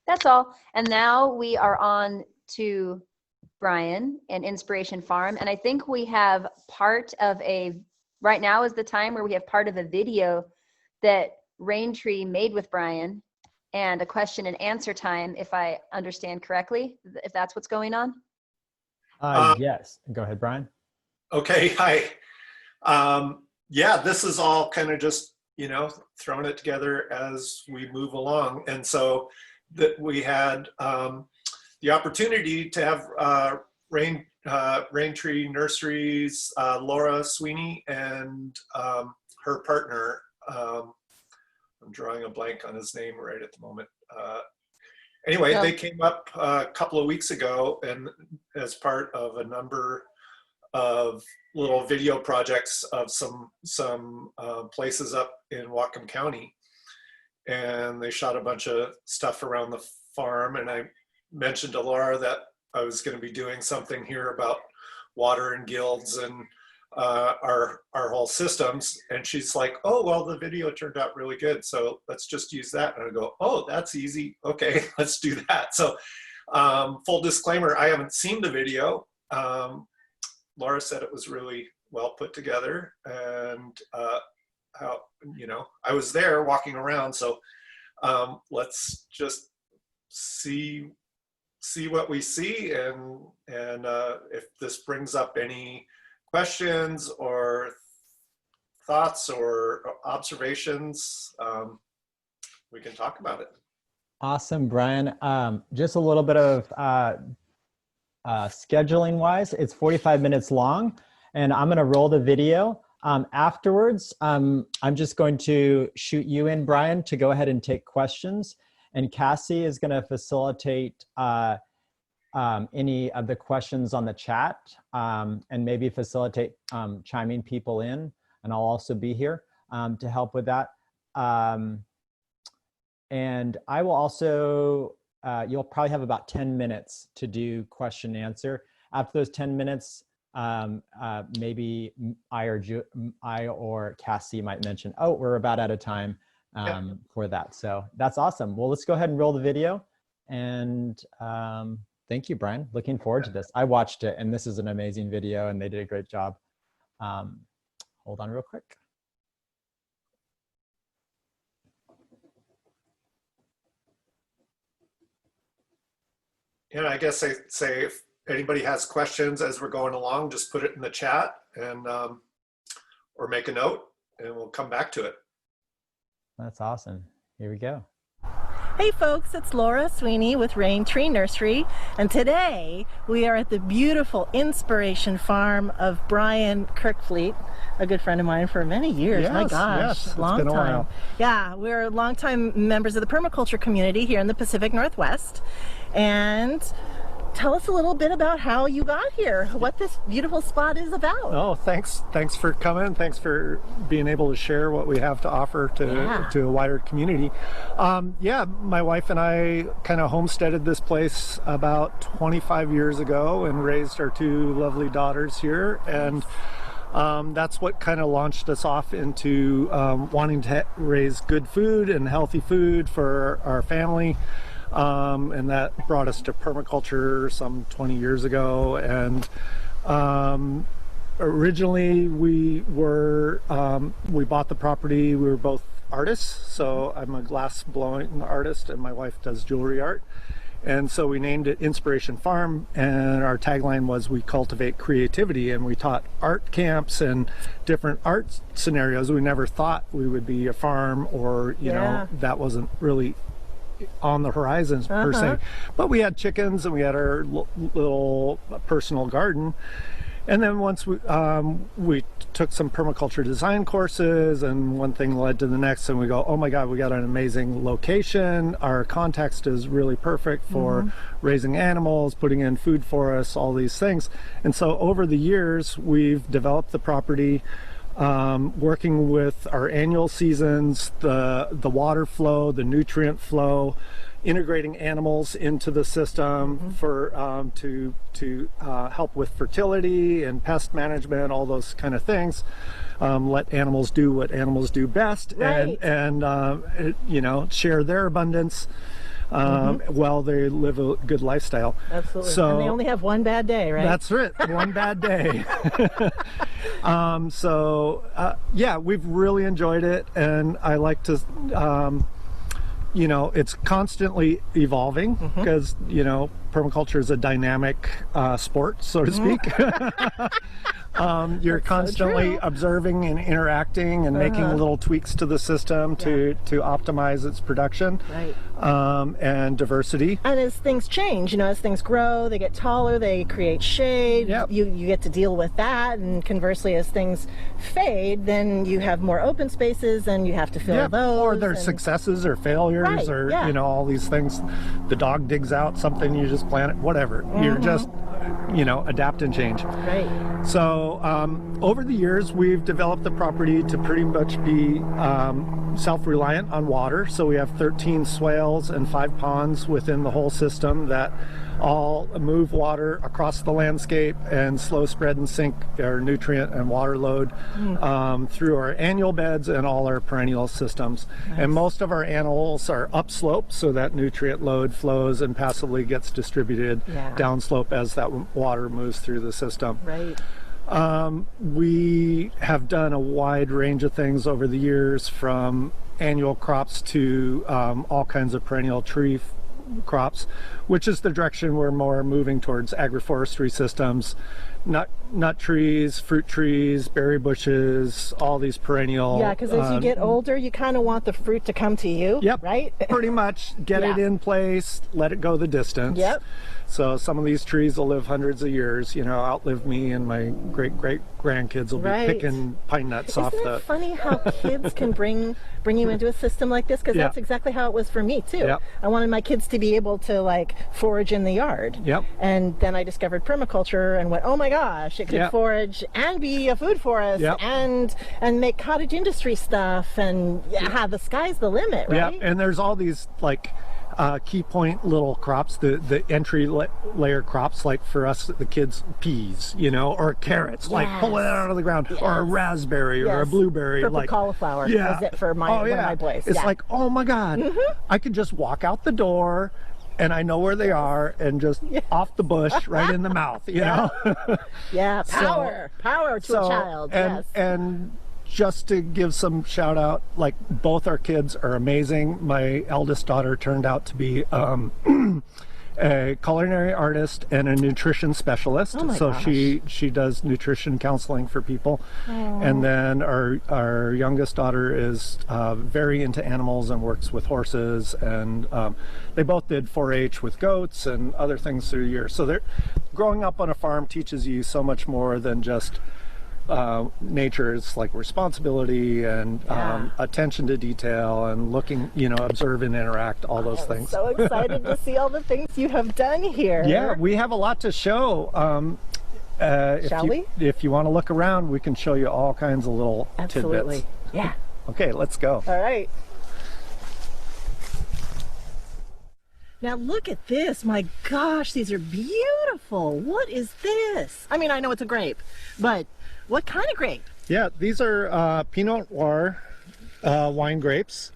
That's all. And now we are on to Brian and Inspiration Farm. And I think we have right now is the time where we have part of a video that Raintree made with Brian and a question and answer time, if I understand correctly, if that's what's going on. Yes. Go ahead, Brian. Okay. Hi. Yeah, this is all kind of just, throwing it together as we move along. And so that we had the opportunity to have Raintree Nursery's Laura Sweeney and her partner, I'm drawing a blank on his name right at the moment. Anyway, they came up a couple of weeks ago and as part of a number of little video projects of some places up in Whatcom County. And they shot a bunch of stuff around the farm. And I mentioned to Laura that I was going to be doing something here about water and guilds and our whole systems. And she's like, oh, well, the video turned out really good, so let's just use that. And I go, oh, that's easy. Okay, let's do that. So full disclaimer, I haven't seen the video. Laura said it was really well put together, and I was there walking around. So let's just see what we see, and if this brings up any questions or thoughts or observations, we can talk about it. Awesome, Brian. Just a little bit of scheduling wise, it's 45 minutes long, and I'm going to roll the video. Afterwards, I'm just going to shoot you in, Brian, to go ahead and take questions. And Cassie is going to facilitate any of the questions on the chat, and maybe facilitate chiming people in. And I'll also be here to help with that. And I will also, you'll probably have about 10 minutes to do question and answer. After those 10 minutes, maybe I or Cassie might mention, oh, we're about out of time for that. So that's awesome. Well, let's go ahead and roll the video. And thank you, Brian. Looking forward to this. I watched it, and this is an amazing video, and they did a great job. Hold on real quick. And I guess I say if anybody has questions as we're going along, just put it in the chat and or make a note, and we'll come back to it. That's awesome. Here we go. Hey folks, it's Laura Sweeney with Raintree Nursery, and today we are at the beautiful Inspiration Farm of Brian Kerkvliet, a good friend of mine for many years. Yes, my gosh, yes, long it's been a time. while. Yeah, we're longtime members of the permaculture community here in the Pacific Northwest. And tell us a little bit about how you got here, what this beautiful spot is about. Oh, thanks for coming. Thanks for being able to share what we have to offer to a wider community. Yeah, my wife and I kind of homesteaded this place about 25 years ago and raised our two lovely daughters here. And that's what kind of launched us off into wanting to raise good food and healthy food for our family. And that brought us to permaculture some 20 years ago. And originally we bought the property. We were both artists, so I'm a glass blowing artist and my wife does jewelry art. And so we named it Inspiration Farm, and our tagline was "We cultivate creativity," and we taught art camps and different art scenarios. We never thought we would be a farm, or you know, that wasn't really on the horizons per se, but we had chickens and we had our little personal garden. And then once we took some permaculture design courses, and one thing led to the next, and we go, oh my god, we got an amazing location, our context is really perfect for raising animals, putting in food for us, all these things. And so over the years we've developed the property, working with our annual seasons, the water flow, the nutrient flow, integrating animals into the system for to help with fertility and pest management, all those kind of things. Let animals do what animals do best, and you know, share their abundance. while they live a good lifestyle. Absolutely. So, and they only have one bad day, right? That's it. One bad day. Yeah, we've really enjoyed it, and I like to, you know, it's constantly evolving because, you know, permaculture is a dynamic sport, so to speak. You're constantly observing and interacting and making little tweaks to the system to optimize its production, and diversity. And as things change, you know, as things grow, they get taller, they create shade, you get to deal with that. And conversely, as things fade, then you have more open spaces and you have to fill those. Or there's successes or failures or, you know, all these things. The dog digs out something, you just plant it, whatever. You're just, you know, adapt and change. Right. So over the years, we've developed the property to pretty much be self-reliant on water. So we have 13 swales and 5 ponds within the whole system that all move water across the landscape and slow spread and sink our nutrient and water load through our annual beds and all our perennial systems. And most of our animals are upslope, so that nutrient load flows and passively gets distributed downslope as that water moves through the system. Right. We have done a wide range of things over the years, from annual crops to all kinds of perennial tree crops, which is the direction we're more moving towards. Agroforestry systems, nut trees, fruit trees, berry bushes, all these perennial. Yeah, because as you get older, you kind of want the fruit to come to you. Yep. Right. Pretty much get it in place, let it go the distance. Yep. So some of these trees will live hundreds of years, you know, outlive me, and my great grandkids will be picking pine nuts off the. Isn't it funny how kids can bring you into a system like this? Because that's exactly how it was for me too. Yep. I wanted my kids to be able to like forage in the yard. Yep. And then I discovered permaculture and went, oh my gosh, it could forage and be a food forest and make cottage industry stuff, and the sky's the limit, right? Yeah, and there's all these like key point little crops, the entry layer crops, like for us the kids, peas, you know, or carrots, like pull it out of the ground, or a raspberry or a blueberry. Purple like cauliflower is it for my, one of my boys. It's like, oh my God, I could just walk out the door and I know where they are, and just off the bush, right in the mouth, you know? Power to a child, and just to give some shout out, like both our kids are amazing. My eldest daughter turned out to be a culinary artist and a nutrition specialist. So she does nutrition counseling for people. And then our youngest daughter is very into animals and works with horses, and they both did 4-H with goats and other things through the years. So growing up on a farm teaches you so much more than just nature. Is like responsibility and attention to detail and looking, you know, observe and interact, all those things. So excited to see all the things you have done here. Yeah, we have a lot to show. If you want to look around, we can show you all kinds of little tidbits. Yeah. Okay, let's go. All right. Now look at this. My gosh, these are beautiful. What is this? I mean, I know it's a grape, but what kind of grape? Yeah, these are Pinot Noir wine grapes,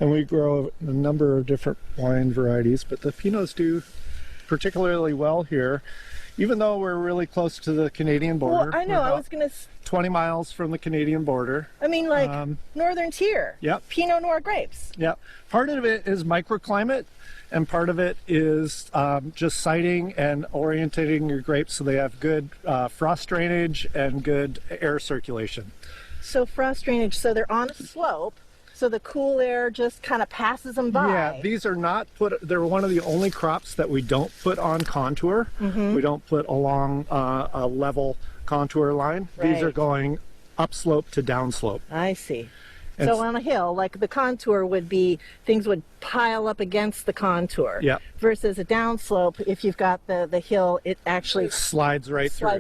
and we grow a number of different wine varieties, but the Pinots do particularly well here, even though we're really close to the Canadian border. Well, I know, I was going to... 20 miles from the Canadian border. I mean, like northern tier. Yep. Pinot Noir grapes. Yep. Part of it is microclimate, and part of it is just siting and orientating your grapes so they have good frost drainage and good air circulation. So frost drainage, so they're on a slope, so the cool air just kind of passes them by. Yeah, these are not they're one of the only crops that we don't put on contour. We don't put along a level contour line. These are going upslope to downslope. I see. So on a hill, like the contour would be, things would pile up against the contour. Yeah. Versus a downslope, if you've got the hill, it actually slides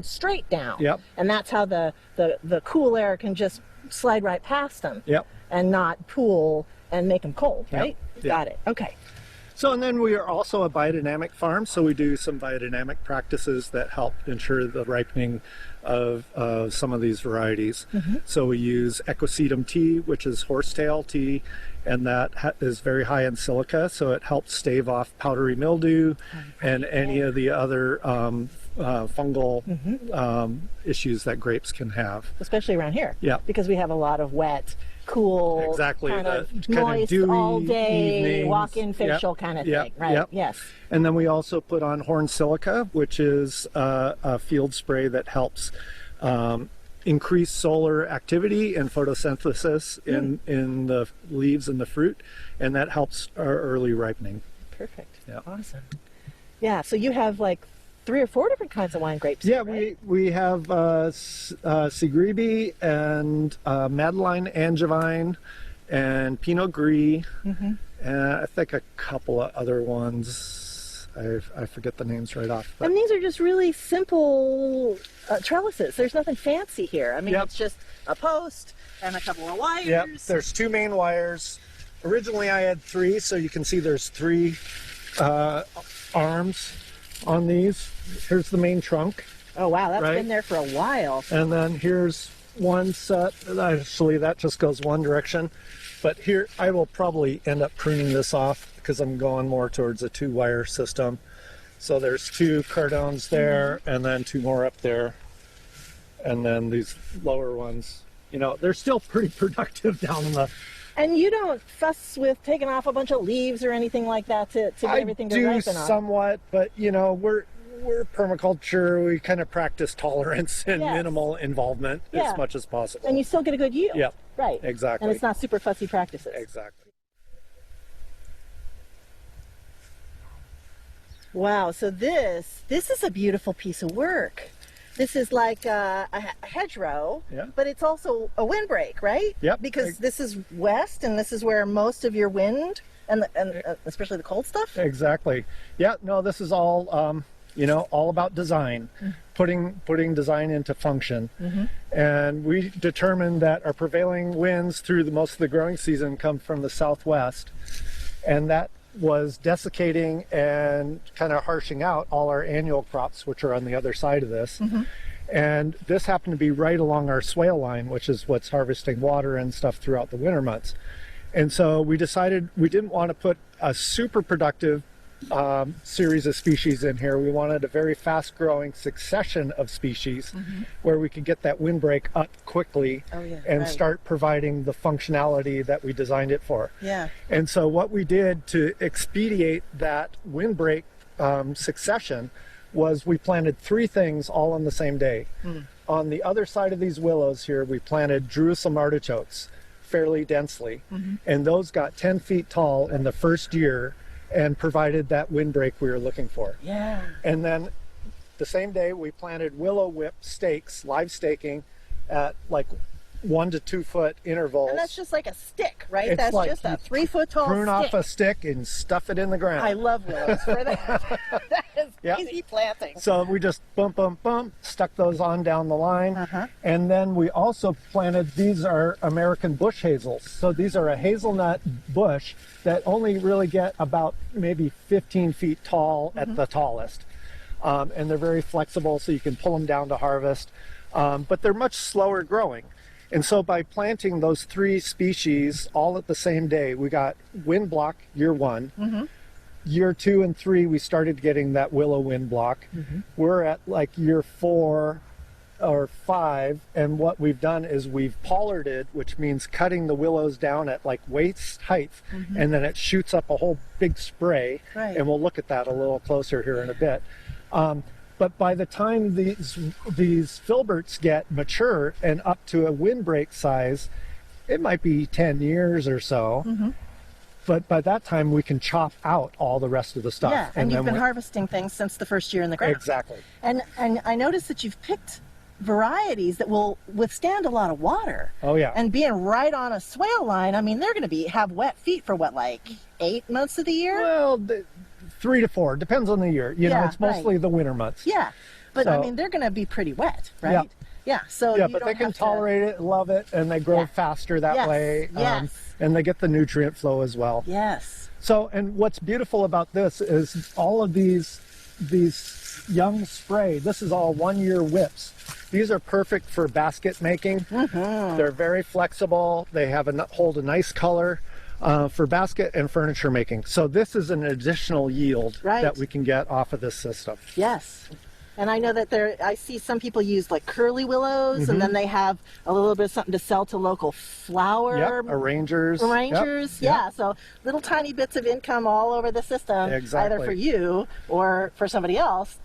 straight down. Yep. And that's how the cool air can just slide right past them. Yep. And not pool and make them cold, right? Yep. Got it. Okay. So, and then we are also a biodynamic farm, so we do some biodynamic practices that help ensure the ripening of some of these varieties. So we use equisetum tea, which is horsetail tea, and that is very high in silica, so it helps stave off powdery mildew and any of the other fungal issues that grapes can have. Especially around here. Yeah. Because we have a lot of wet, cool, exactly, kind of kind of moist dewy all day, evenings. walk-in facial kind of thing, right? Yep. Yes. And then we also put on horn silica, which is a field spray that helps increase solar activity and photosynthesis in the leaves and the fruit, and that helps our early ripening. Perfect. Yeah. Awesome. Yeah, so you have like 3 or 4 different kinds of wine grapes. Yeah, here, right? we have Segrebi and Madeline Angevine and Pinot Gris, and I think a couple of other ones. I forget the names right off. But. And these are just really simple trellises. There's nothing fancy here. I mean, it's just a post and a couple of wires. Yep, there's 2 main wires. Originally I had 3, so you can see there's 3 arms on these. Here's the main trunk. Oh wow, that's right? been there for a while. And then here's one set. Actually, that just goes one direction. But here, I will probably end up pruning this off because I'm going more towards a 2-wire system. So there's 2 cardones there, and then 2 more up there. And then these lower ones, you know, they're still pretty productive down in the... And you don't fuss with taking off a bunch of leaves or anything like that to get everything to I do ripen on. somewhat, but you know, we're permaculture. We kind of practice tolerance and minimal involvement as much as possible. And you still get a good yield. Yep. Right. Exactly. And it's not super fussy practices. Exactly. Wow, so this is a beautiful piece of work. This is like a hedgerow, but it's also a windbreak, right? Yep. Because this is west, and this is where most of your wind and especially the cold stuff. Exactly. Yeah. No, this is all you know, all about design, putting design into function. And we determined that our prevailing winds through most of the growing season come from the southwest, and that was desiccating and kind of harshing out all our annual crops, which are on the other side of this. And this happened to be right along our swale line, which is what's harvesting water and stuff throughout the winter months. And so we decided we didn't want to put a super productive series of species in here. We wanted a very fast growing succession of species where we could get that windbreak up quickly and start providing the functionality that we designed it for. And so what we did to expedite that windbreak succession was we planted 3 things all on the same day. On the other side of these willows here, we planted Jerusalem artichokes fairly densely, and those got 10 feet tall in the first year and provided that windbreak we were looking for. And then the same day we planted willow whip stakes, live staking, at like 1 to 2 foot intervals. And that's just like a stick, right? It's That's like just a 3 foot tall prune stick. off a stick and stuff it in the ground. I love willows for that. That is easy planting. So we just bump, stuck those on down the line. And then we also planted, these are American bush hazels. So these are a hazelnut bush that only really get about maybe 15 feet tall at the tallest. And they're very flexible, so you can pull them down to harvest. But they're much slower growing. And so by planting those 3 species all at the same day, we got wind block year 1. Year 2 and 3, we started getting that willow wind block. We're at like year 4 or 5, and what we've done is we've pollarded, which means cutting the willows down at like waist height, and then it shoots up a whole big spray. And we'll look at that a little closer here in a bit. But by the time these filberts get mature and up to a windbreak size, it might be 10 years or so. But by that time, we can chop out all the rest of the stuff. Yeah, and you've been harvesting things since the first year in the ground. Exactly. And I noticed that you've picked varieties that will withstand a lot of water. Oh yeah. And being right on a swale line, I mean, they're going to have wet feet for what, like 8 months of the year? Well, 3 to 4, depends on the year. You know, it's mostly the winter months. Yeah, but So, I mean, they're going to be pretty wet, right? So yeah, you but don't they can have to- tolerate it, love it, and they grow faster that way. And they get the nutrient flow as well. So, and what's beautiful about this is all of these young spray, this is all 1-year whips. These are perfect for basket making. They're very flexible. They hold a nice color. for basket and furniture making. So this is an additional yield that we can get off of this system. Yes. And I know that I see some people use like curly willows, and then they have a little bit of something to sell to local flower arrangers. Yeah. So little tiny bits of income all over the system, either for you or for somebody else.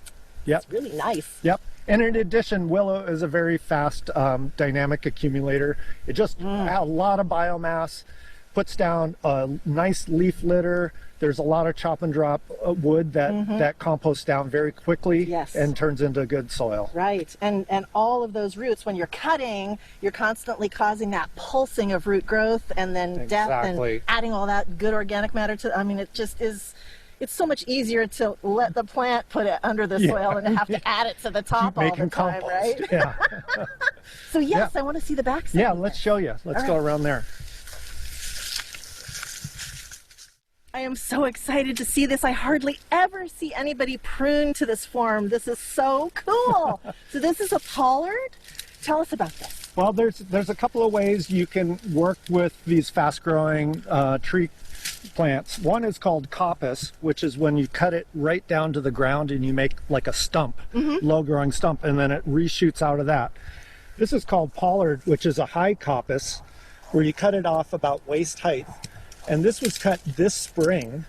It's really nice. And in addition, willow is a very fast dynamic accumulator. It just has a lot of biomass, puts down a nice leaf litter. There's a lot of chop and drop wood that composts down very quickly and turns into good soil. Right, and all of those roots, when you're cutting, you're constantly causing that pulsing of root growth and then death and adding all that good organic matter to, I mean, it just is, it's so much easier to let the plant put it under the soil and have to add it to the top all the time, right? So yes, I want to see the backside. Yeah, let's show you. Let's go around there. I am so excited to see this. I hardly ever see anybody prune to this form. This is so cool. So this is a pollard. Tell us about this. Well, there's a couple of ways you can work with these fast-growing tree plants. One is called Coppice, which is when you cut it right down to the ground and you make like a stump, low-growing stump, and then it reshoots out of that. This is called pollard, which is a high coppice, where you cut it off about waist height. And this was cut this spring,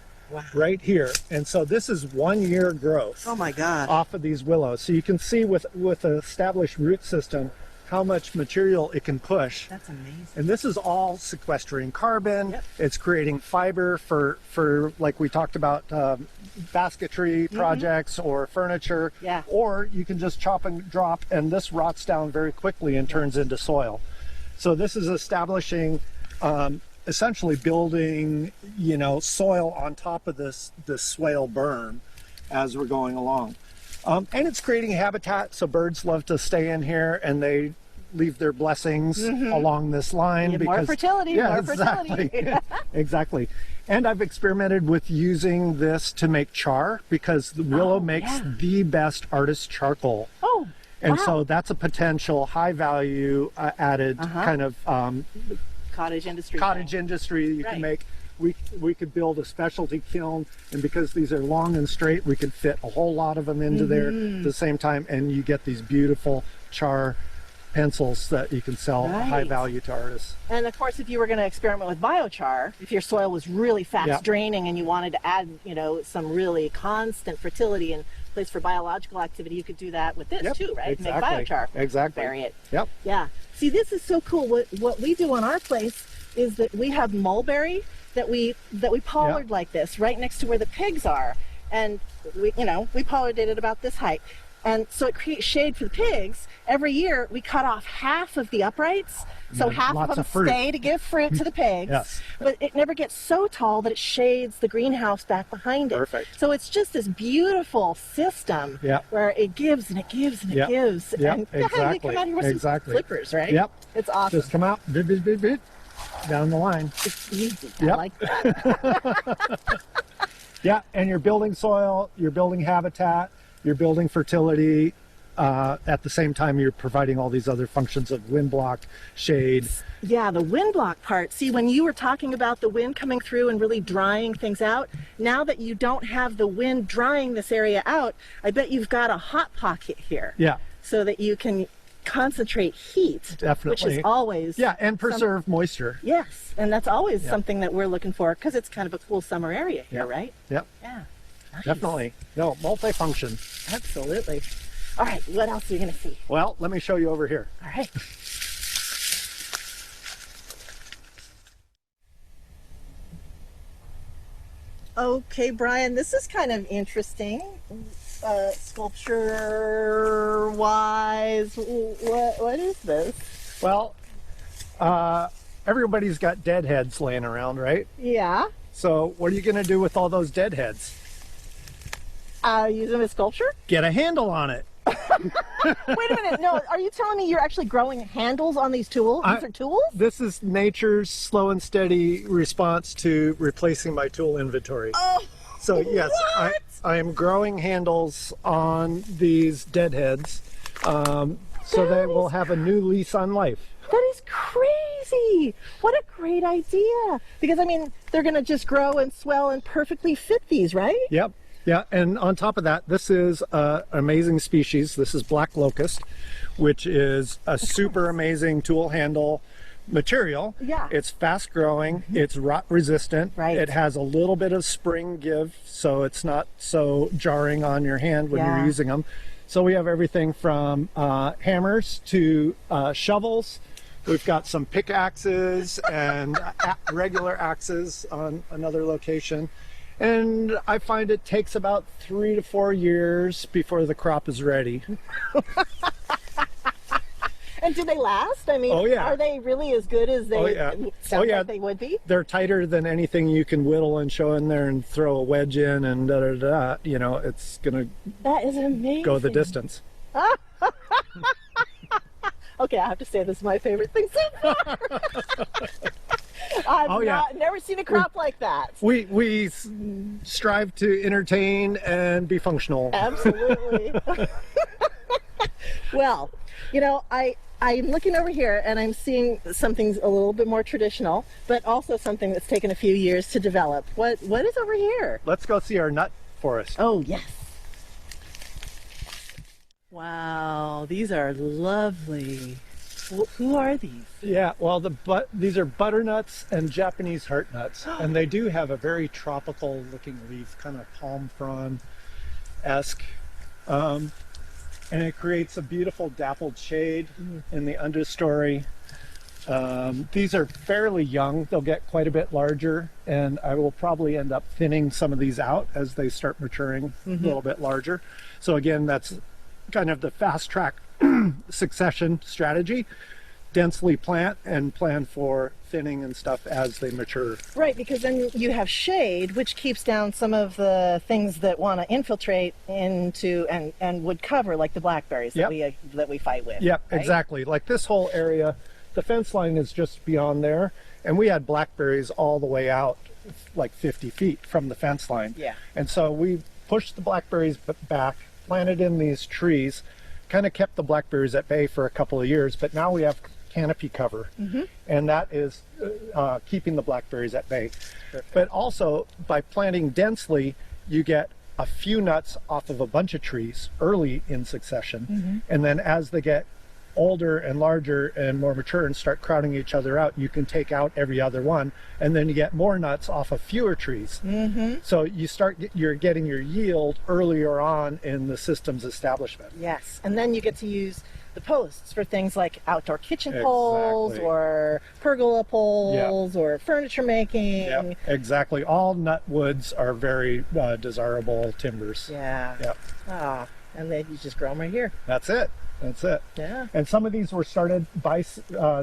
right here. And so this is 1 year growth. Oh my God. Off of these willows. So you can see with an established root system how much material it can push. That's amazing. And this is all sequestering carbon. It's creating fiber for like we talked about, basketry projects or furniture. Or you can just chop and drop, and this rots down very quickly and turns into soil. So this is establishing essentially building, soil on top of this swale berm as we're going along. And it's creating habitat, so birds love to stay in here and they leave their blessings along this line. More fertility, more fertility. Exactly. And I've experimented with using this to make char, because the willow makes the best artist charcoal. And so that's a potential high value added kind of cottage industry you can make. We could build a specialty kiln, and because these are long and straight, we could fit a whole lot of them into there at the same time, and you get these beautiful char pencils that you can sell high value to artists. And of course, if you were going to experiment with biochar, if your soil was really fast draining and you wanted to add, some really constant fertility and place for biological activity, you could do that with this too, right? Exactly. Make biochar. Exactly. Vary it. Yeah. See, this is so cool. What we do on our place is that we have mulberry that we pollard like this right next to where the pigs are, and we pollardate it about this height, and so it creates shade for the pigs. Every year we cut off half of the uprights, so half of them stay to give fruit to the pigs. But it never gets so tall that it shades the greenhouse back behind it. Perfect. So it's just this beautiful system where it gives and it gives and it gives. And exactly. Come out here with some flippers, right? It's awesome. Just come out, down the line. It's easy. I like that. And you're building soil, you're building habitat, you're building fertility. At the same time, you're providing all these other functions of wind block, shade. Yeah, the wind block part. See, when you were talking about the wind coming through and really drying things out, now that you don't have the wind drying this area out, I bet you've got a hot pocket here. So that you can concentrate heat. Definitely. Which is always... and preserve moisture. Yes, and that's always something that we're looking for, because it's kind of a cool summer area here, right? Yeah. Nice. Definitely. No, multifunction. Absolutely. All right, what else are you going to see? Well, let me show you over here. All right. Okay, Brian, this is kind of interesting. Sculpture-wise, what is this? Well, everybody's got dead heads laying around, right? Yeah. So what are you going to do with all those dead heads? Use them as sculpture? Get a handle on it. Wait a minute. No, are you telling me you're actually growing handles on these tools? These are tools? This is nature's slow and steady response to replacing my tool inventory. Oh, so yes, I am growing handles on these deadheads, so they will have a new lease on life. That is crazy. crazy. What a great idea. Because, I mean, they're going to just grow and swell and perfectly fit these, right? Yep. Yeah, and on top of that, this is an amazing species. This is black locust, which is a super amazing tool handle material. Yeah. It's fast growing, it's rot resistant. Right. It has a little bit of spring give, so it's not so jarring on your hand when you're using them. So we have everything from hammers to shovels. We've got some pickaxes and regular axes on another location. And I find it takes about 3 to 4 years before the crop is ready. And do they last? I mean, Oh, yeah. are they really as good as they sound like they would be? They're tighter than anything you can whittle and show in there and throw a wedge in and da-da-da. You know, it's going That is amazing. to go the distance. Okay, I have to say this is my favorite thing so far. I've never seen a crop like that. We strive to entertain and be functional. Absolutely. Well, you know, I'm looking over here and I'm seeing something a little bit more traditional, but also something that's taken a few years to develop. What is over here? Let's go see our nut forest. Oh, yes. Wow, these are lovely. Who are these? Yeah, well, these are butternuts and Japanese heart nuts, and they do have a very tropical looking leaf, kind of palm frond-esque. And it creates a beautiful dappled shade in the understory. These are fairly young. They'll get quite a bit larger, and I will probably end up thinning some of these out as they start maturing a little bit larger. So again, that's kind of the fast track succession strategy. Densely plant and plan for thinning and stuff as they mature. Right, because then you have shade, which keeps down some of the things that want to infiltrate into and would cover, like the blackberries that we fight with. Yep, right? exactly. Like this whole area, the fence line is just beyond there, and we had blackberries all the way out like 50 feet from the fence line. Yeah. And so we pushed the blackberries back, planted in these trees, kind of kept the blackberries at bay for a couple of years, but now we have canopy cover, and that is keeping the blackberries at bay. Perfect. But also, by planting densely, you get a few nuts off of a bunch of trees early in succession, and then as they get older and larger and more mature and start crowding each other out, you can take out every other one, and then you get more nuts off of fewer trees. So you're getting your yield earlier on in the system's establishment. Yes, and then you get to use the posts for things like outdoor kitchen poles or pergola poles or furniture making. Yep, exactly. All nut woods are very desirable timbers. Yeah. Yep. Ah, and then you just grow them right here. That's it. That's it. Yeah. And some of these were started by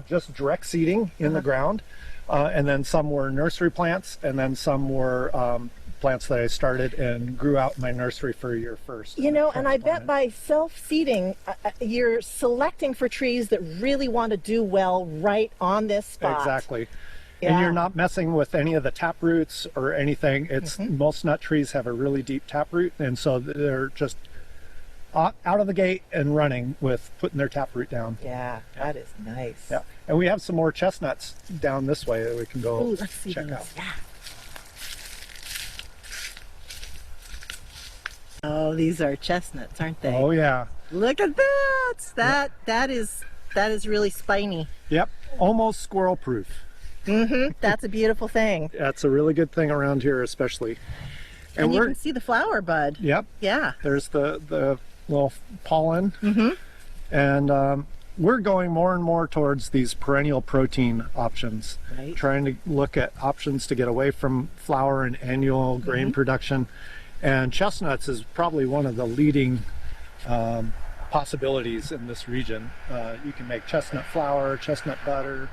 just direct seeding in the ground, and then some were nursery plants, and then some were plants that I started and grew out in my nursery for a year first. You know, and I bet by self-seeding, you're selecting for trees that really want to do well right on this spot. Exactly. Yeah. And you're not messing with any of the tap roots or anything. It's most nut trees have a really deep tap root, and so they're just out of the gate and running with putting their tap root down. Yeah, that is nice. Yeah, and we have some more chestnuts down this way that we can go Ooh, let's see check those. out. Yeah. Oh, these are chestnuts, aren't they? Oh yeah. Look at that! That is really spiny. Yep, almost squirrel proof. That's a beautiful thing. That's a really good thing around here, especially. And you can see the flower bud. Yep. Yeah. There's the little pollen. And we're going more and more towards these perennial protein options. Right. Trying to look at options to get away from flour and annual grain production. And chestnuts is probably one of the leading possibilities in this region. You can make chestnut flour, chestnut butter,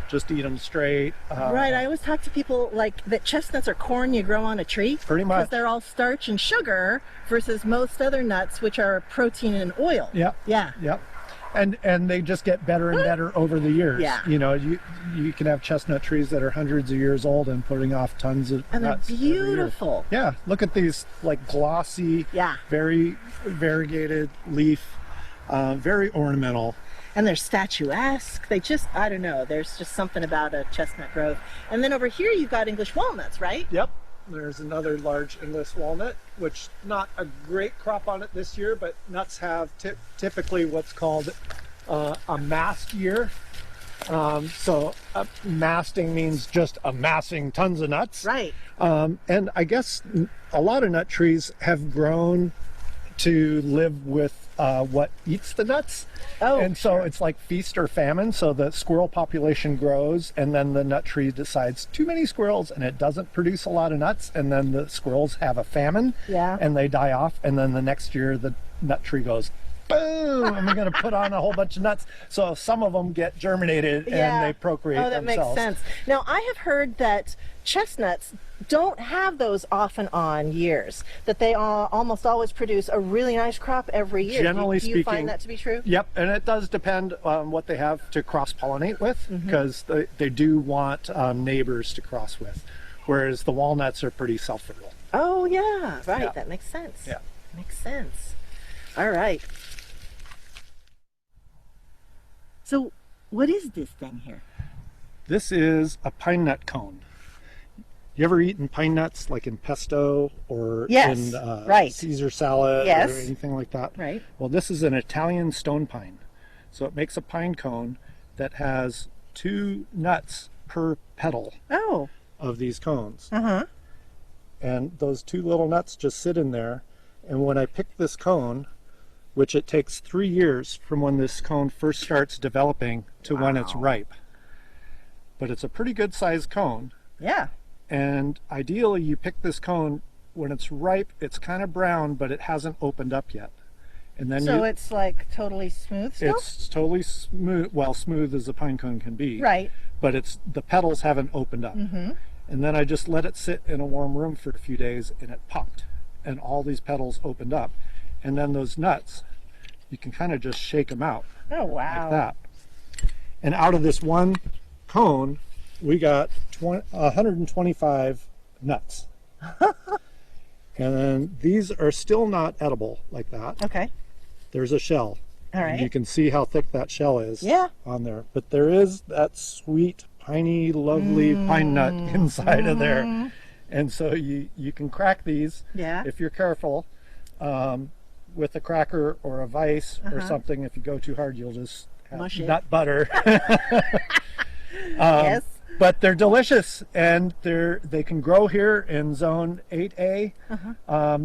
just eat them straight. Right, I always talk to people like that chestnuts are corn you grow on a tree. Pretty much. Because they're all starch and sugar versus most other nuts, which are protein and oil. Yep. Yeah. Yep. And they just get better and better over the years. Yeah. You know, you can have chestnut trees that are hundreds of years old and putting off tons of And they're nuts every year. beautiful. Yeah, look at these like glossy, Yeah. very variegated leaf, very ornamental. and they're statuesque. They just, I don't know, there's just something about a chestnut grove. And then over here you've got English walnuts, right? Yep. There's another large English walnut, which not a great crop on it this year, but nuts have typically what's called a mast year. So masting means just amassing tons of nuts. Right. And I guess a lot of nut trees have grown to live with what eats the nuts. Oh, and so sure. it's like feast or famine. So the squirrel population grows, and then the nut tree decides too many squirrels, and it doesn't produce a lot of nuts. And then the squirrels have a famine, Yeah. and they die off. And then the next year, the nut tree goes, boom, and we're going to put on a whole bunch of nuts. So some of them get germinated and they procreate Oh, that themselves. makes sense. Now, I have heard that chestnuts don't have those off and on years, that they almost always produce a really nice crop every year. Generally do you speaking, find that to be true? Yep, and it does depend on what they have to cross-pollinate with, because they do want neighbors to cross with, whereas the walnuts are pretty self-fertile. Oh, yeah, right. Yeah. That makes sense. Yeah. Makes sense. All right. So, what is this thing here? This is a pine nut cone. You ever eaten pine nuts like in pesto or Yes, in right. Caesar salad Yes. or anything like that? Right. Well, this is an Italian stone pine. So it makes a pine cone that has 2 nuts per petal Oh. of these cones. Uh-huh. And those 2 little nuts just sit in there. And when I pick this cone, which it takes 3 years from when this cone first starts developing to when it's ripe. But it's a pretty good sized cone. Yeah. And ideally you pick this cone when it's ripe, it's kind of brown, but it hasn't opened up yet. And then So it's like totally smooth still? it's totally smooth, well, smooth as a pine cone can be. Right. But the petals haven't opened up. Mm-hmm. And then I just let it sit in a warm room for a few days, and it popped. And all these petals opened up. And then those nuts, you can kind of just shake them out Oh, wow. like that. And out of this one cone, we got 125 nuts. And then these are still not edible like that. Okay. There's a shell. All And right. you can see how thick that shell is Yeah. on there. But there is that sweet, piney, lovely pine nut inside of there. And so you can crack these Yeah. if you're careful with a cracker or a vise or something. If you go too hard, you'll just have Mush it. nut butter. Yes. But they're delicious, and they can grow here in zone 8A.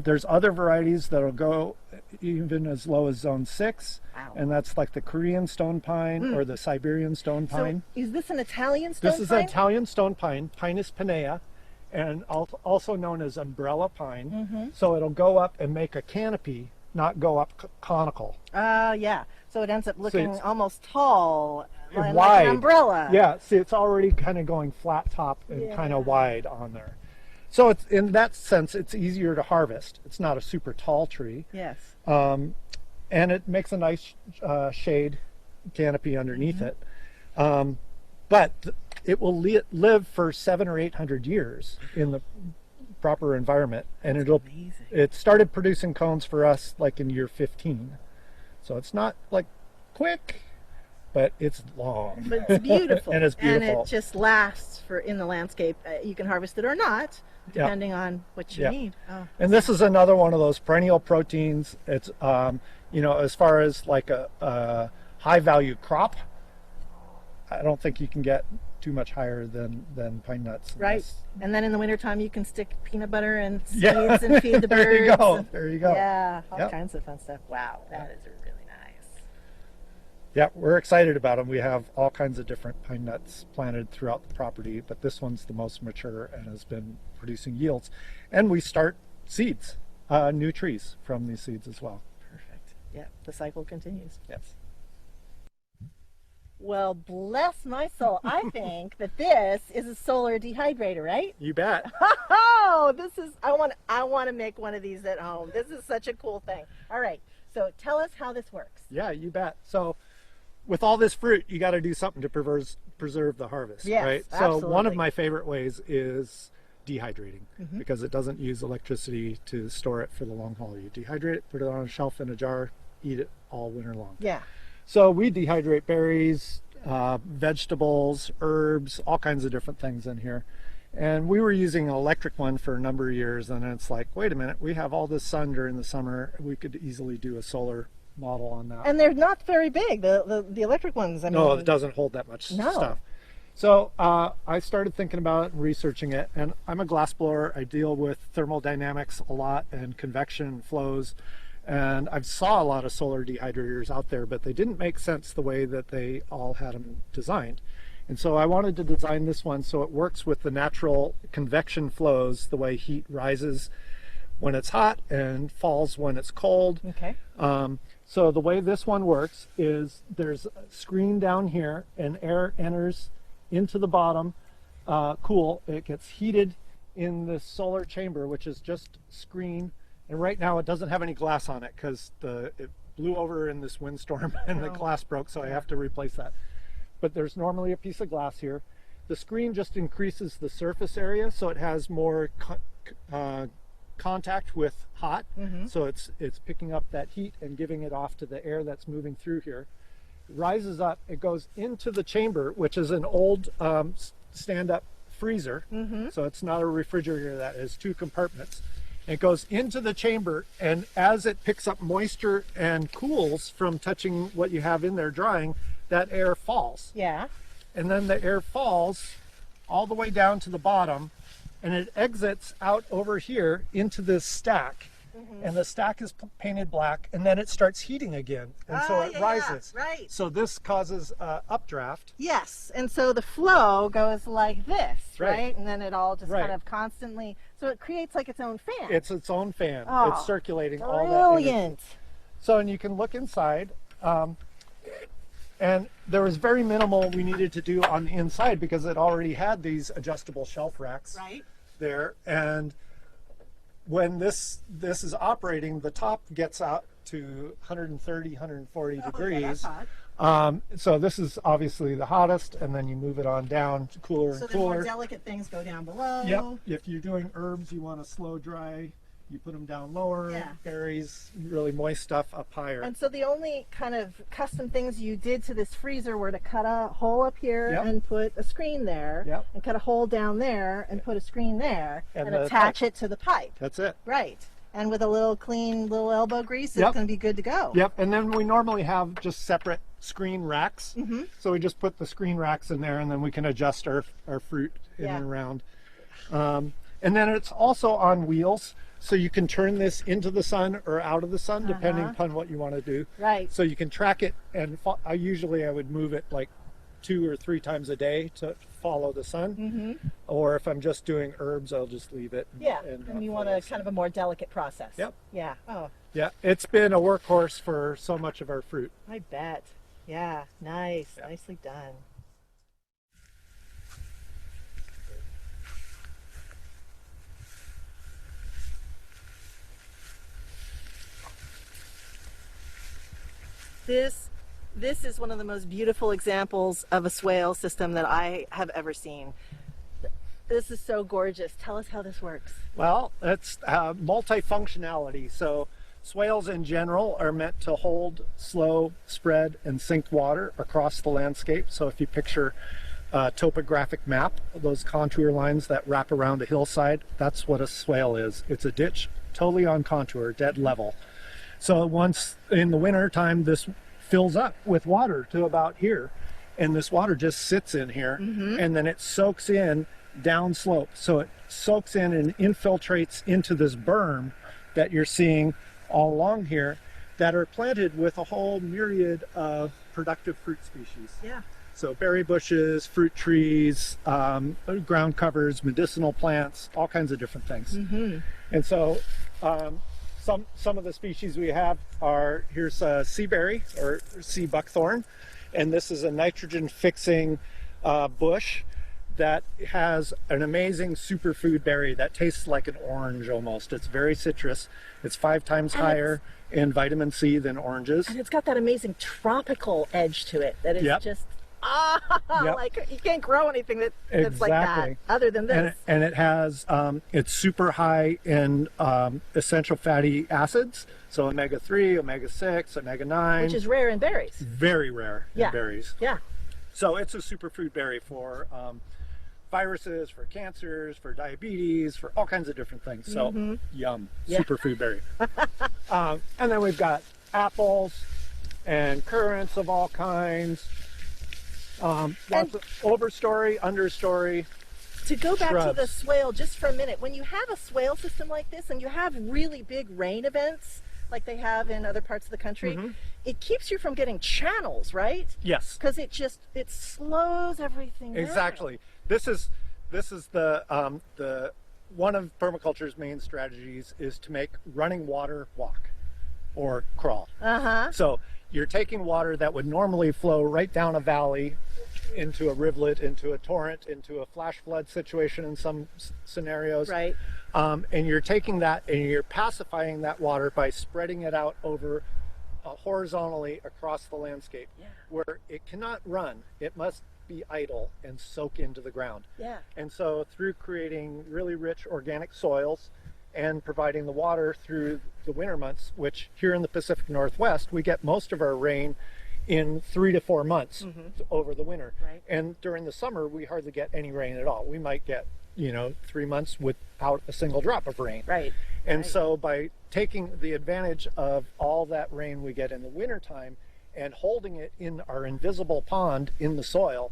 There's other varieties that'll go even as low as zone 6. Wow. And that's like the Korean stone pine or the Siberian stone pine. So, is this an Italian stone This is pine? an Italian stone pine, Pinus pinea, and also known as umbrella pine. So it'll go up and make a canopy, not go up conical. Yeah. So it ends up looking it's- almost tall, like wide. an umbrella. Yeah, see, it's already kind of going flat top and kind of wide on there. So it's, in that sense, it's easier to harvest. It's not a super tall tree. Yes. And it makes a nice shade canopy underneath it. But it will live for 700 or 800 years in the proper environment. And Amazing. it started producing cones for us like in year 15. So it's not like quick, but it's long. But it's beautiful. And it's beautiful. And it just lasts for in the landscape. You can harvest it or not, Yeah. depending on what you Yeah. need. Oh. And this is another one of those perennial proteins. It's, you know, as far as like a high value crop, I don't think you can get too much higher than pine nuts. Right. And then in the wintertime, you can stick peanut butter and seeds Yeah. and feed the birds. There you go. and- There you go. Yeah, all Yep. kinds of fun stuff. Wow, that is really nice. Yeah, we're excited about them. We have all kinds of different pine nuts planted throughout the property, but this one's the most mature and has been producing yields. And we start seeds, new trees from these seeds as well. Perfect. Yeah, the cycle continues. Yes. Well, bless my soul. I think that this is a solar dehydrator, right? You bet. Oh, this is, I want to make one of these at home. This is such a cool thing. All right. So tell us how this works. Yeah, you bet. So with all this fruit, you got to do something to preserve the harvest, Yes, right? So one absolutely. of my favorite ways is dehydrating because it doesn't use electricity to store it for the long haul. You dehydrate it, put it on a shelf in a jar, eat it all winter long. Yeah. So we dehydrate berries, vegetables, herbs, all kinds of different things in here. And we were using an electric one for a number of years, and it's like, wait a minute, we have all this sun during the summer. We could easily do a solar model on that. And they're not very big, the electric ones. I mean, no, it doesn't hold that much stuff. So I started thinking about it and researching it, and I'm a glass blower. I deal with thermodynamics a lot and convection and flows, and I saw a lot of solar dehydrators out there, but they didn't make sense the way that they all had them designed. And so I wanted to design this one so it works with the natural convection flows, the way heat rises when it's hot and falls when it's cold. Okay. So the way this one works is there's a screen down here, and air enters into the bottom, cool. It gets heated in the solar chamber, which is just screen. And right now it doesn't have any glass on it because it blew over in this windstorm and the glass broke, so I have to replace that. But there's normally a piece of glass here. The screen just increases the surface area, so it has more contact with hot. So it's picking up that heat and giving it off to the air that's moving through here. It rises up, it goes into the chamber, which is an old stand-up freezer. So it's not a refrigerator that has two compartments. It goes into the chamber, and as it picks up moisture and cools from touching what you have in there drying, that air falls. Yeah. And then the air falls all the way down to the bottom, and it exits out over here into this stack. And the stack is painted black, and then it starts heating again, and so it rises. Right. So this causes updraft. Yes, and so the flow goes like this, right? And then it all just Right. kind of constantly, so it creates like its own fan. It's its own fan. Oh, it's circulating all that energy. brilliant. So, and you can look inside, and there was very minimal we needed to do on the inside because it already had these adjustable shelf racks there. And when this is operating, the top gets out to 130, 140 degrees. Yeah, that's hot. So this is obviously the hottest, and then you move it on down to cooler So and the more cooler. delicate things go down below. Yep. If you're doing herbs, you want to slow dry, you put them down lower. Yeah. Berries, really moist stuff up higher. And so the only kind of custom things you did to this freezer were to cut a hole up here Yep. and put a screen there, Yep. and cut a hole down there and put a screen there, And and the attach pipe. it to the pipe. That's it. Right. And with a little clean little elbow grease, it's Yep. going to be good to go. Yep. And then we normally have just separate screen racks. So we just put the screen racks in there, and then we can adjust our fruit in Yeah. and around. And then it's also on wheels. So you can turn this into the sun or out of the sun, depending upon what you want to do. Right. So you can track it, and I would move it like 2 or 3 times a day to follow the sun. Or if I'm just doing herbs, I'll just leave it. Yeah. And you want follow a the kind sun. of a more delicate process. Yep. Yeah. Oh, Yeah, it's been a workhorse for so much of our fruit. I bet. Yeah. Nice. Yeah. Nicely done. This is one of the most beautiful examples of a swale system that I have ever seen. This is so gorgeous. Tell us how this works. Well, it's multifunctionality. So swales in general are meant to hold, slow, spread, and sink water across the landscape. So if you picture a topographic map, those contour lines that wrap around a hillside, that's what a swale is. It's a ditch totally on contour, dead level. So once in the winter time, this fills up with water to about here, and this water just sits in here, and then it soaks in downslope. So it soaks in and infiltrates into this berm that you're seeing all along here that are planted with a whole myriad of productive fruit species. Yeah. So berry bushes, fruit trees, ground covers, medicinal plants, all kinds of different things. And so some of the species we have are, here's sea berry or sea buckthorn, and this is a nitrogen fixing bush that has an amazing superfood berry that tastes like an orange almost. It's very citrus. It's 5 times higher in vitamin C than oranges. And it's got that amazing tropical edge to it that is Yep. just Yep. Like you can't grow anything that's like that other than this. And it has, it's super high in essential fatty acids. So omega-3, omega-6, omega-9. Which is rare in berries. Very rare in berries. Yeah. So it's a superfood berry for viruses, for cancers, for diabetes, for all kinds of different things. So yum, superfood berry. And then we've got apples and currants of all kinds. Lots of overstory, understory. To go back shrubs. to the swale just for a minute, when you have a swale system like this and you have really big rain events like they have in other parts of the country, it keeps you from getting channels, right? Yes. Because it slows everything down. Exactly. This is the one of permaculture's main strategies is to make running water walk or crawl. So you're taking water that would normally flow right down a valley into a rivulet, into a torrent, into a flash flood situation in some scenarios. Right. And you're taking that and you're pacifying that water by spreading it out over horizontally across the landscape where it cannot run. It must be idle and soak into the ground. Yeah. And so through creating really rich organic soils and providing the water through the winter months, which here in the Pacific Northwest, we get most of our rain in 3 to 4 months over the winter. Right. And during the summer, we hardly get any rain at all. We might get, 3 months without a single drop of rain. Right. And so by taking the advantage of all that rain we get in the wintertime and holding it in our invisible pond in the soil,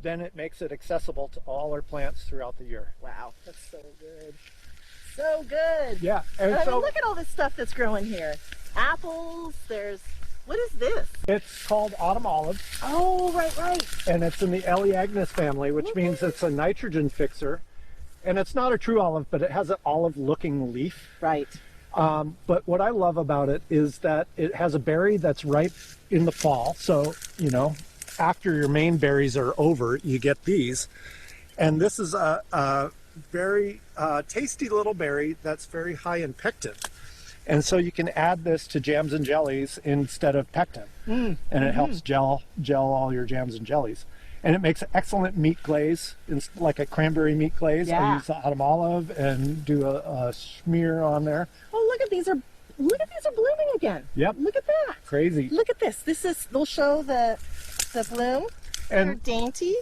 then it makes it accessible to all our plants throughout the year. Wow, that's so good. So good. Yeah. And And I mean, so look at all this stuff that's growing here. Apples, what is this? it's called autumn olive, Oh, right. and it's in the Elaeagnus family, which means it's a nitrogen fixer. And it's not a true olive, but it has an olive-looking leaf. Right. But what I love about it is that it has a berry that's ripe in the fall. So, after your main berries are over, you get these. And this is a very tasty little berry that's very high in pectin. And so you can add this to jams and jellies instead of pectin. And it helps gel all your jams and jellies. And it makes excellent meat glaze, like a cranberry meat glaze. I use the autumn olive and do a smear on there. Oh, look at these are blooming again. Yep. Look at that. Crazy. Look at this. They'll show the bloom. They're And dainty.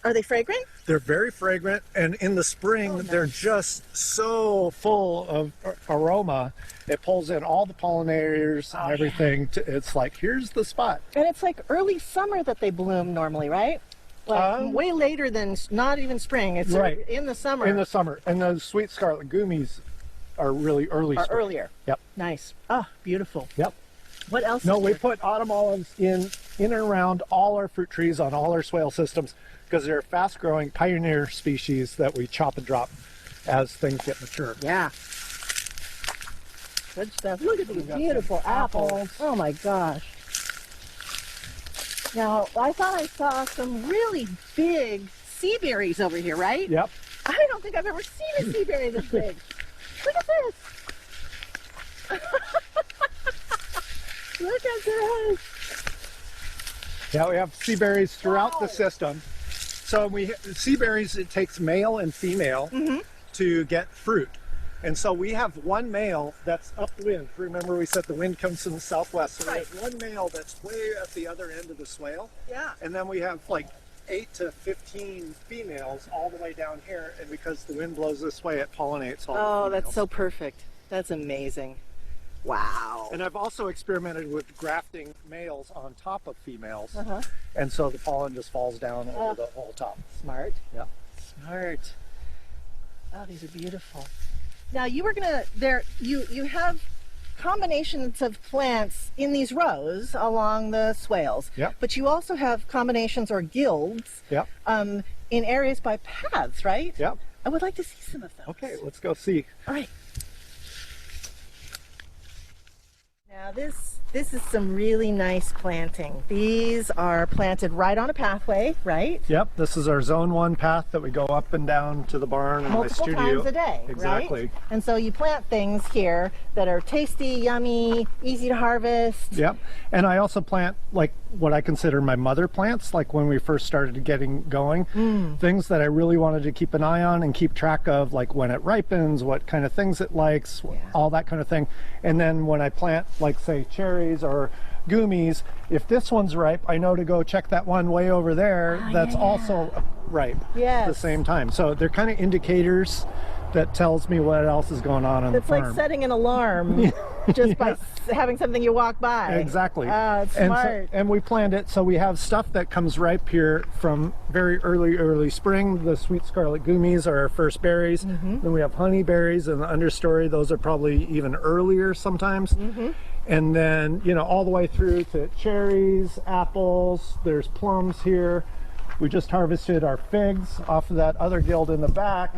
Are they fragrant? they're very fragrant. And in the spring, they're just so full of aroma. It pulls in all the pollinators and everything. It's like, here's the spot. And it's like early summer that they bloom normally, right? Like way later than not even spring. It's Right. in the summer. In the summer. And the sweet scarlet gummies are really early or spring. earlier. Yep. Nice. Oh, beautiful. Yep. What else? No, is we there? put autumn olives in and around all our fruit trees on all our swale systems because they're fast-growing pioneer species that we chop and drop as things get mature. Yeah. Good stuff. Look at these got beautiful some apples. apples. Oh my gosh. Now, I thought I saw some really big sea berries over here, right? Yep. I don't think I've ever seen a sea berry this big. Look at this. Look at this. Yeah, we have sea berries throughout Wow. the system. So sea berries, it takes male and female to get fruit. And so we have one male that's upwind. Remember we said the wind comes from the southwest. So we have one male that's way at the other end of the swale. Yeah. And then we have like 8 to 15 females all the way down here. And because the wind blows this way, it pollinates all the Oh, females. that's so perfect. That's amazing. Wow. And I've also experimented with grafting males on top of females. Uh-huh. And so the pollen just falls down over the whole top. Smart. Yeah. Smart. Oh, these are beautiful. Now you were you have combinations of plants in these rows along the swales. Yep. But you also have combinations or guilds Yep. in areas by paths, right? Yep. I would like to see some of those. Okay, let's go see. All right. Now this This is some really nice planting. These are planted right on a pathway, right? Yep, this is our zone 1 path that we go up and down to the barn and Multiple my studio. times a day, Exactly. right? And so you plant things here that are tasty, yummy, easy to harvest. Yep, and I also plant like what I consider my mother plants, like when we first started getting going. Things that I really wanted to keep an eye on and keep track of, like when it ripens, what kind of things it likes, all that kind of thing. And then when I plant, like say cherries or gummies, if this one's ripe, I know to go check that one way over there that's also ripe at the same time. So they're kind of indicators that tells me what else is going on the farm. It's like setting an alarm just by having something you walk by. Exactly. Oh, it's smart. And we planned it so we have stuff that comes ripe here from very early spring. The sweet scarlet gummies are our first berries. Then we have honey berries in the understory. Those are probably even earlier sometimes. And then, you know, all the way through to cherries, apples, there's plums here. We just harvested our figs off of that other guild in the back,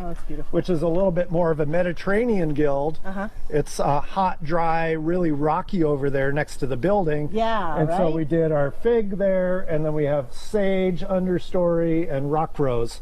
which is a little bit more of a Mediterranean guild. It's hot, dry, really rocky over there next to the building. And so we did our fig there, and then we have sage, understory, and rock rose,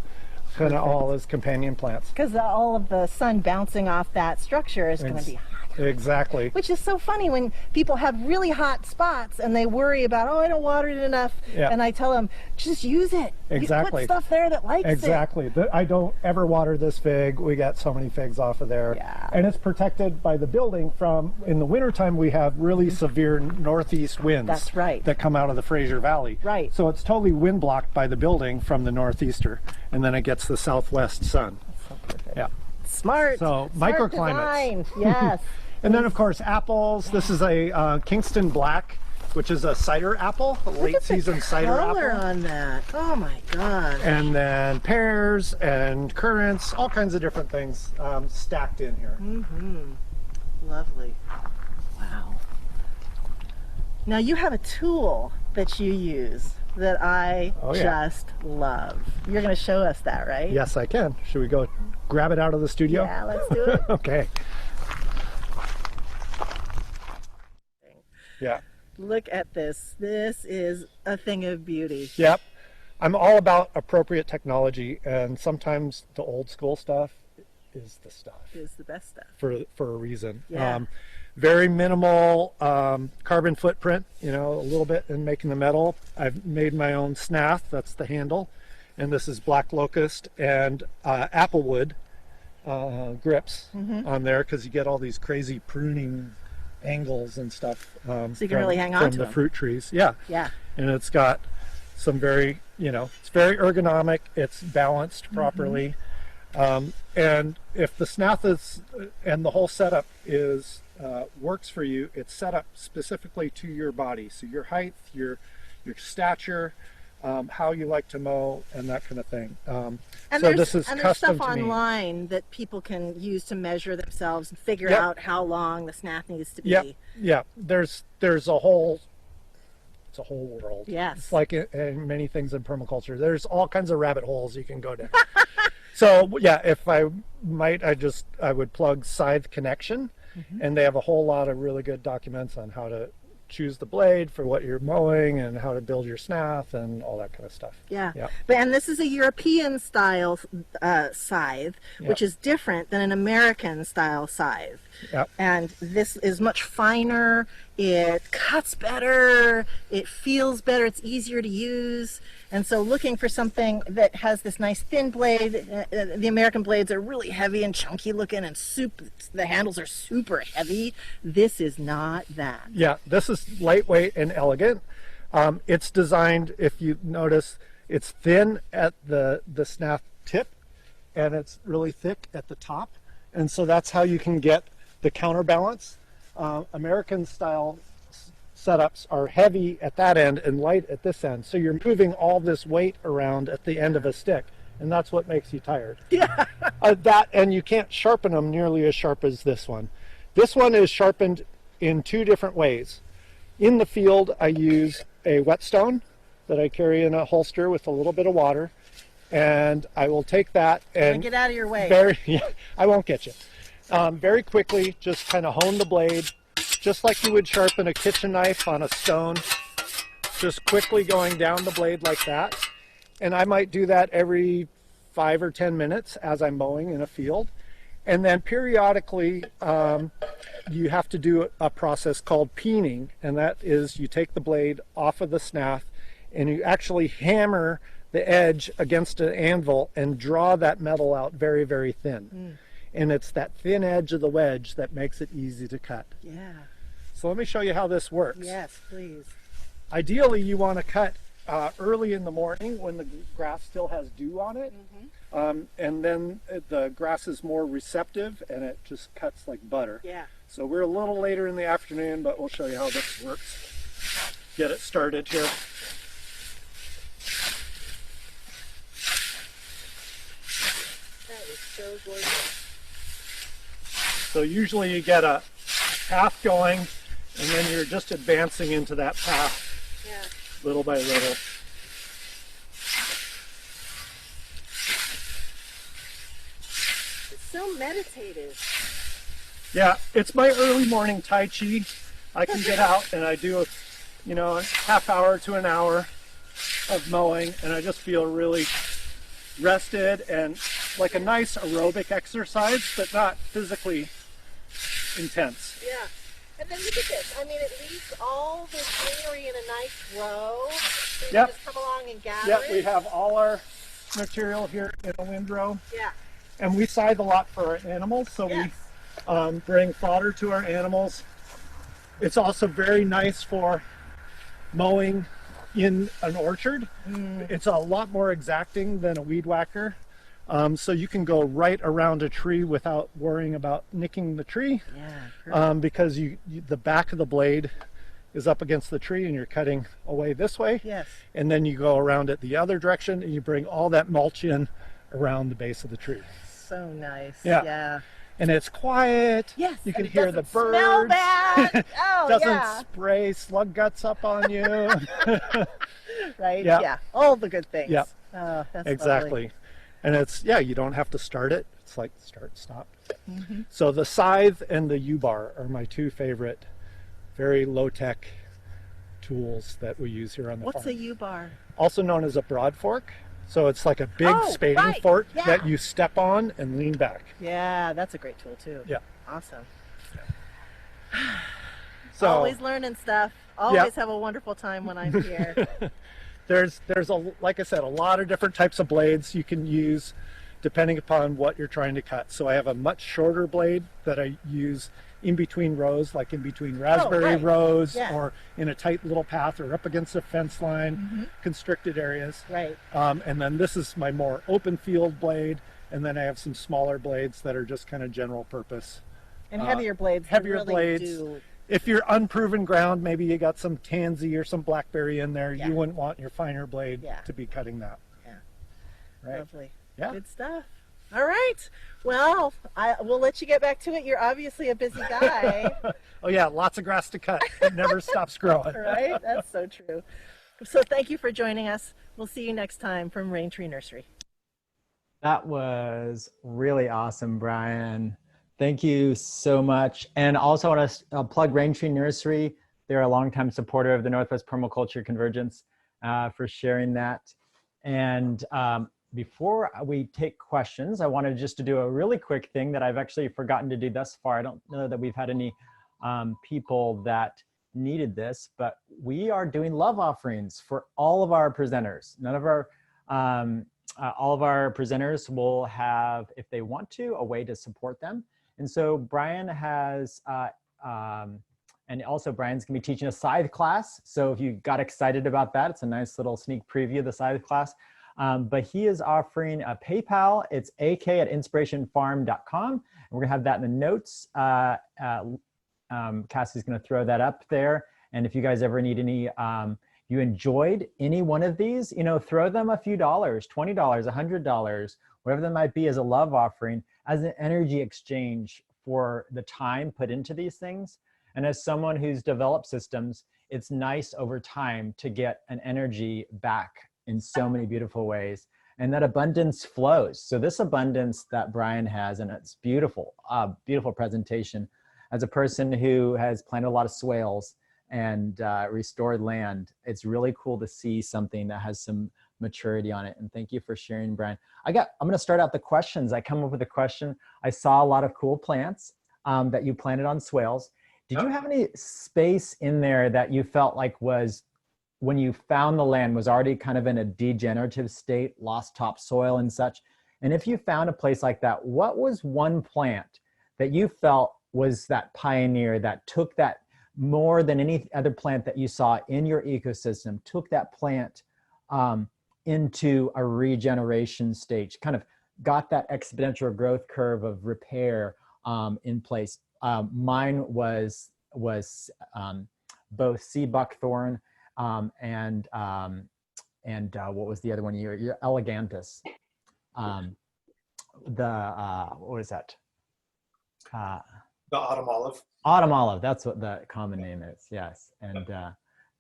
kind of all as companion plants. Because all of the sun bouncing off that structure is going to be hot. Exactly. Which is so funny when people have really hot spots and they worry about, oh, I don't water it enough. And I tell them, just use it. Exactly. You put stuff there that likes it. Exactly. I don't ever water this fig. We got so many figs off of there. And it's protected by the building from, in the wintertime, we have really severe northeast winds. That's right. That come out of the Fraser Valley. Right. So it's totally wind blocked by the building from the northeaster. And then it gets the southwest sun. That's so perfect. Yeah. Smart. So Smart microclimates. Design. Yes. And then of course apples. This is a Kingston Black, which is a cider apple, a late season cider apple. Color on that. Oh my God. And then pears and currants, all kinds of different things stacked in here. Lovely. Wow. Now you have a tool that you use that I just love. You're going to show us that, right? Yes, I can. Should we go grab it out of the studio? Yeah, let's do it. Okay. Yeah. Look at this. This is a thing of beauty. Yep. I'm all about appropriate technology, and sometimes the old school stuff is the stuff. Is the best stuff. For a reason. Yeah. Very minimal carbon footprint, you know, a little bit in making the metal. I've made my own snath, that's the handle. And this is black locust and applewood grips on there, because you get all these crazy pruning angles and stuff so you can really hang on from to the them. fruit trees. Yeah. And it's got some very, you know, it's very ergonomic, it's balanced properly. And if the snath is, and the whole setup is works for you, it's set up specifically to your body, so your height, your stature, how you like to mow, and that kind of thing. And so this is there's custom stuff to me. online that people can use to measure themselves and figure out how long the snath needs to be. Yeah. There's a whole, it's a whole world. Yes. It's like in many things in permaculture. There's all kinds of rabbit holes you can go down. So yeah, if I might, I would plug Scythe Connection, and they have a whole lot of really good documents on how to choose the blade for what you're mowing and how to build your snath and all that kind of stuff. And this is a European style scythe, which is different than an American style scythe. And this is much finer, it cuts better, it feels better, it's easier to use. And so looking for something that has this nice thin blade, the American blades are really heavy and chunky looking, and the handles are super heavy. This is not that. Yeah, this is lightweight and elegant. It's designed, if you notice, it's thin at the snath tip, and it's really thick at the top. And so that's how you can get the counterbalance. American style setups are heavy at that end and light at this end, so you're moving all this weight around at the end of a stick, and that's what makes you tired. And you can't sharpen them nearly as sharp as this one. This one is sharpened in two different ways. In the field, I use a whetstone that I carry in a holster with a little bit of water, and I will take that and get out of your way. I won't get you. Very quickly, just kind of hone the blade just like you would sharpen a kitchen knife on a stone, just quickly going down the blade like that. And I might do that every 5 or 10 minutes as I'm mowing in a field. And then periodically, you have to do a process called peening, and that is you take the blade off of the snath and you actually hammer the edge against an anvil and draw that metal out very, very thin. And it's that thin edge of the wedge that makes it easy to cut. Yeah. So let me show you how this works. Yes, please. Ideally, you want to cut early in the morning when the grass still has dew on it. And then the grass is more receptive and it just cuts like butter. Yeah. So we're a little later in the afternoon, but we'll show you how this works. Get it started here. That is so gorgeous. So usually you get a path going and then you're just advancing into that path little by little. It's so meditative. Yeah, it's my early morning Tai Chi. I can get out and I do, a half hour to an hour of mowing, and I just feel really rested and like a nice aerobic exercise, but not physically intense. Yeah. And then look at this. I mean, it leaves all this greenery in a nice row. So you Yep. just come along and gather Yeah, it. we have all our material here in a windrow, Yeah. and we scythe a lot for our animals, so Yes. we bring fodder to our animals. It's also very nice for mowing in an orchard. It's a lot more exacting than a weed whacker. So you can go right around a tree without worrying about nicking the tree, Yeah. because the back of the blade is up against the tree and you're cutting away this way. Yes. And then you go around it the other direction and you bring all that mulch in around the base of the tree. So nice. Yeah. Yeah. And it's quiet. Yes. You and can it hear the doesn't smell birds. bad. Oh, Doesn't yeah. spray slug guts up on you. Right? Yeah. Yeah. All the good things. Yeah. Oh, that's Exactly. lovely. And it's, you don't have to start it. It's like start, stop. So the scythe and the U-bar are my two favorite, very low-tech tools that we use here on the What's farm. a U-bar? Also known as a broad fork. So it's like a big Oh, spading right. fork Yeah. that you step on and lean back. Yeah, that's a great tool too. Yeah. Awesome. So Always learning stuff. Always have a wonderful time when I'm here. there's like I said, a lot of different types of blades you can use depending upon what you're trying to cut. So I have a much shorter blade that I use in between rows, like in between raspberry right. rows, Yeah. or in a tight little path, or up against a fence line, constricted areas. Right. And then this is my more open field blade, and then I have some smaller blades that are just kind of general purpose. And heavier blades. that heavier really blades. do- If you're unproven ground, maybe you got some tansy or some blackberry in there, Yeah. you wouldn't want your finer blade Yeah. to be cutting that. Yeah. Right? Lovely. Yeah. Good stuff. All right. Well, we'll let you get back to it. You're obviously a busy guy, Oh yeah, lots of grass to cut. It never stops growing. right? That's so true. So thank you for joining us. We'll see you next time from Raintree Nursery. That was really awesome, Brian. Thank you so much. And also I want to plug Raintree Nursery. They're a longtime supporter of the Northwest Permaculture Convergence, for sharing that. And before we take questions, I wanted just to do a really quick thing that I've actually forgotten to do thus far. I don't know that we've had any people that needed this, but we are doing love offerings for all of our presenters. None of our all of our presenters will have, if they want to, a way to support them. And so Brian has, and also Brian's gonna be teaching a scythe class. So if you got excited about that, it's a nice little sneak preview of the scythe class. But he is offering a PayPal. It's ak@inspirationfarm.com. And we're gonna have that in the notes. Cassie's gonna throw that up there. And if you guys ever need any, you enjoyed any one of these, throw them a few dollars, $20, $100, whatever that might be, as a love offering, as an energy exchange for the time put into these things. And as someone who's developed systems, it's nice over time to get an energy back in so many beautiful ways. And that abundance flows. So this abundance that Brian has, and it's beautiful, beautiful presentation, as a person who has planted a lot of swales and restored land, it's really cool to see something that has some maturity on it. And thank you for sharing, Brian. I'm going to start out the questions. I come up with a question. I saw a lot of cool plants that you planted on swales. Did you have any space in there that you felt like was, when you found the land, was already kind of in a degenerative state, lost topsoil and such? And if you found a place like that, what was one plant that you felt was that pioneer that took that more than any other plant that you saw in your ecosystem, took that plant into a regeneration stage, kind of got that exponential growth curve of repair in place? Mine was both sea buckthorn and what was the other one? Your elegantus. What was that? The autumn olive. Autumn olive. That's what the common name is. Yes, and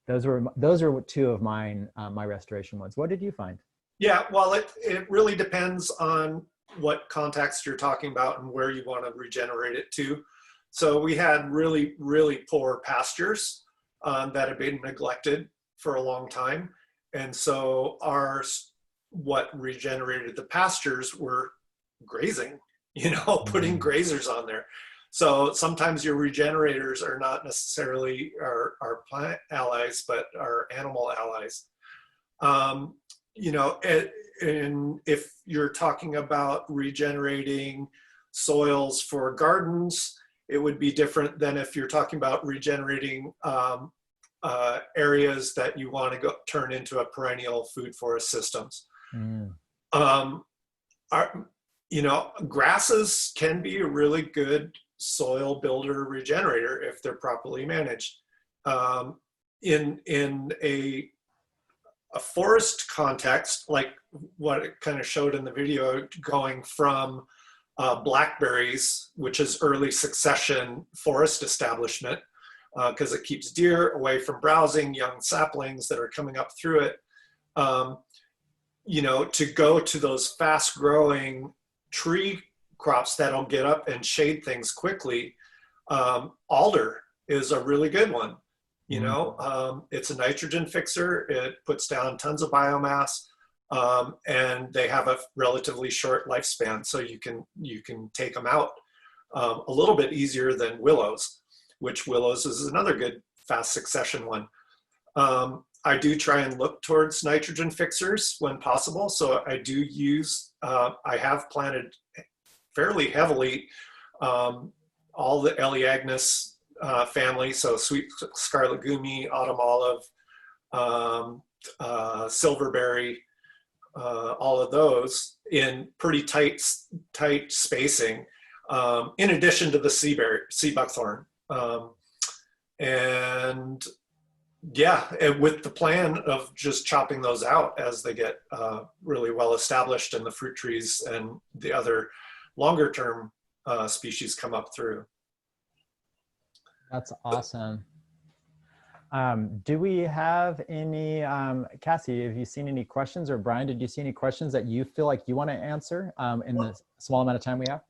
those are two of mine. My restoration ones. What did you find? Yeah, well, it really depends on what context you're talking about and where you want to regenerate it to. So we had really, really poor pastures that had been neglected for a long time. And so what regenerated the pastures were grazing, putting grazers on there. So sometimes your regenerators are not necessarily our plant allies, but our animal allies. And if you're talking about regenerating soils for gardens, it would be different than if you're talking about regenerating areas that you want to turn into a perennial food forest systems. Grasses can be a really good soil builder regenerator if they're properly managed. In a forest context, like what it kind of showed in the video, going from Blackberries, which is early succession forest establishment, because it keeps deer away from browsing young saplings that are coming up through it, to go to those fast growing tree crops that'll get up and shade things quickly. Alder is a really good one. It's a nitrogen fixer. It puts down tons of biomass, and they have a relatively short lifespan, so you can take them out a little bit easier than willows, which willows is another good fast succession one. I do try and look towards nitrogen fixers when possible, so I do use, I have planted fairly heavily all the Elaeagnus family, so sweet scarlet gumi, autumn olive, silverberry, all of those in pretty tight spacing, in addition to the sea buckthorn. And with the plan of just chopping those out as they get really well established and the fruit trees and the other longer term species come up through. That's awesome. Do we have any, Cassie, have you seen any questions, or Brian, did you see any questions that you feel like you want to answer in the small amount of time we have?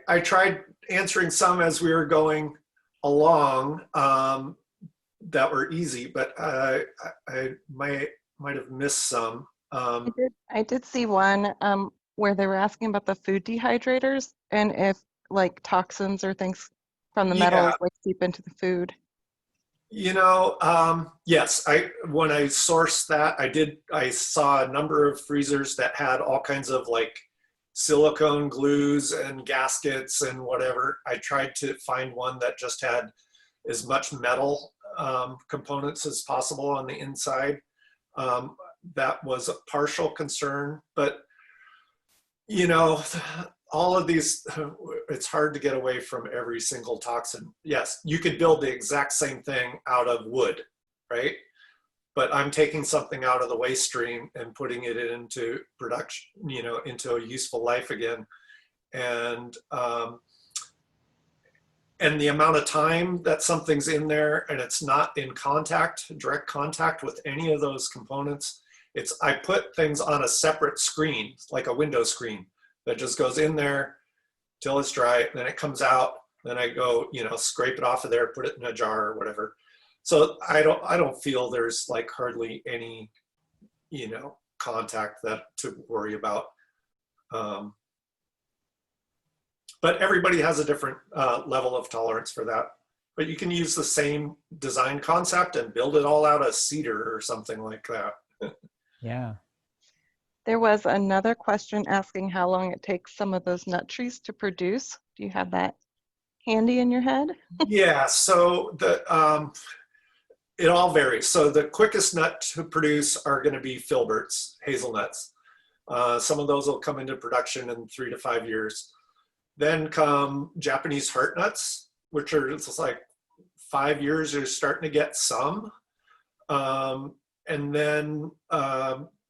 I tried answering some as we were going along that were easy, but I might have missed some. I did see one where they were asking about the food dehydrators and if like toxins or things from the metals like seep into the food. Yes, when I sourced that, I saw a number of freezers that had all kinds of like silicone glues and gaskets and whatever. I tried to find one that just had as much metal components as possible on the inside. That was a partial concern, but all of these, it's hard to get away from every single toxin. Yes, you could build the exact same thing out of wood, right? But I'm taking something out of the waste stream and putting it into production, into a useful life again. And the amount of time that something's in there and it's not in direct contact with any of those components, I put things on a separate screen, like a window screen, that just goes in there till it's dry, and then it comes out, Then I go, you know, scrape it off of there, put it in a jar or whatever. So I don't feel there's like hardly any, you know, contact that to worry about. But everybody has a different level of tolerance for that. But you can use the same design concept and build it all out of cedar or something like that. Yeah. There was another question asking how long it takes some of those nut trees to produce. Do you have that handy in your head? Yeah, so it all varies. So the quickest nut to produce are going to be filberts, hazelnuts. Some of those will come into production in 3 to 5 years. Then come Japanese heart nuts, which are just like 5 years, you're starting to get some. And then,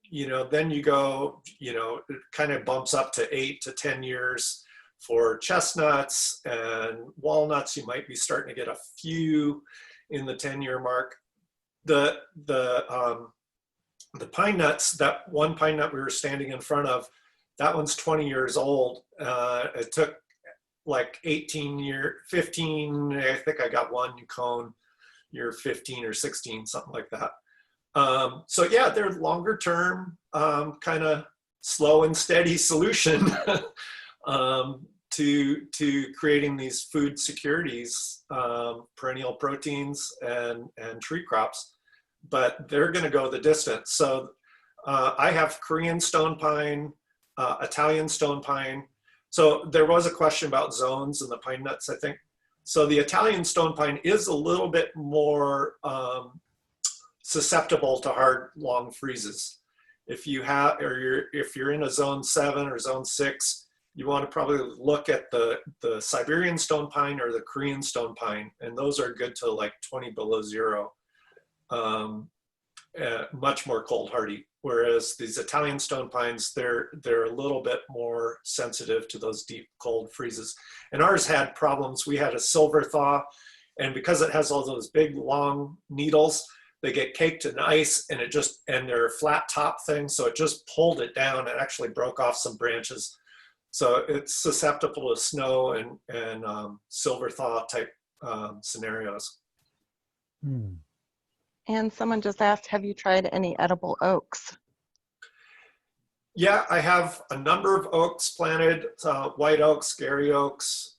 you know, then you go, you know, it kind of bumps up to 8 to 10 years for chestnuts and walnuts. You might be starting to get a few in the 10-year mark. The pine nuts, that one pine nut we were standing in front of, that one's 20 years old. It took like 15, I think I got one cone, year 15 or 16, something like that. So yeah, they're longer term, kind of slow and steady solution to creating these food securities, perennial proteins and tree crops, but they're going to go the distance. So I have Korean stone pine, Italian stone pine. So there was a question about zones and the pine nuts, I think. So the Italian stone pine is a little bit more susceptible to hard, long freezes. If you have, or if you're in a zone 7 or zone 6, you want to probably look at the Siberian stone pine or the Korean stone pine, and those are good to like 20 below zero, much more cold hardy. Whereas these Italian stone pines, they're a little bit more sensitive to those deep cold freezes. And ours had problems. We had a silver thaw, and because it has all those big long needles, they get caked in ice, and and they're flat top things, so it just pulled it down. It actually broke off some branches. So it's susceptible to snow and silver thaw type scenarios. Hmm. And someone just asked, have you tried any edible oaks? Yeah, I have a number of oaks planted, white oaks, scary oaks.